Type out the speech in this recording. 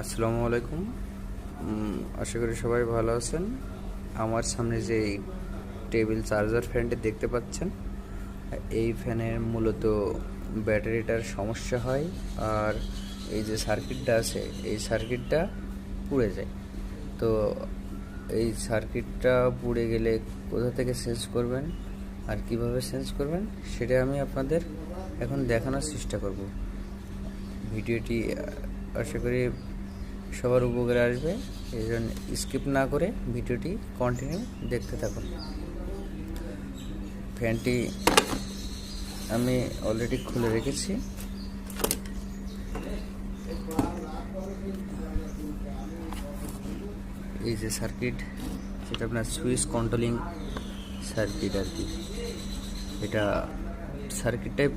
আসসালামু আলাইকুম। আশা করি সবাই ভালো আছেন। আমার সামনে যে টেবিল চার্জার ফ্যানটি দেখতে পাচ্ছেন, এই ফ্যানের মূলত ব্যাটারিটার সমস্যা হয়, আর এই যে সার্কিটটা আছে এই সার্কিটটা পুড়ে যায়। তো এই সার্কিটটা পুড়ে গেলে কোথা থেকে চেঞ্জ করবেন আর কিভাবে চেঞ্জ করবেন সেটা আমি আপনাদের এখন দেখানোর চেষ্টা করব। ভিডিওটি আশা করি সবার উপকারে আসবে, এই জন্য স্কিপ না করে ভিডিওটি কন্টিনিউ দেখতে থাকুন। ফ্যানটি আমি অলরেডি খুলে রেখেছি। এই যে সার্কিট, সেটা আপনার সুইচ কন্ট্রোলিং সার্কিট আর কি। এটা সার্কিটটাই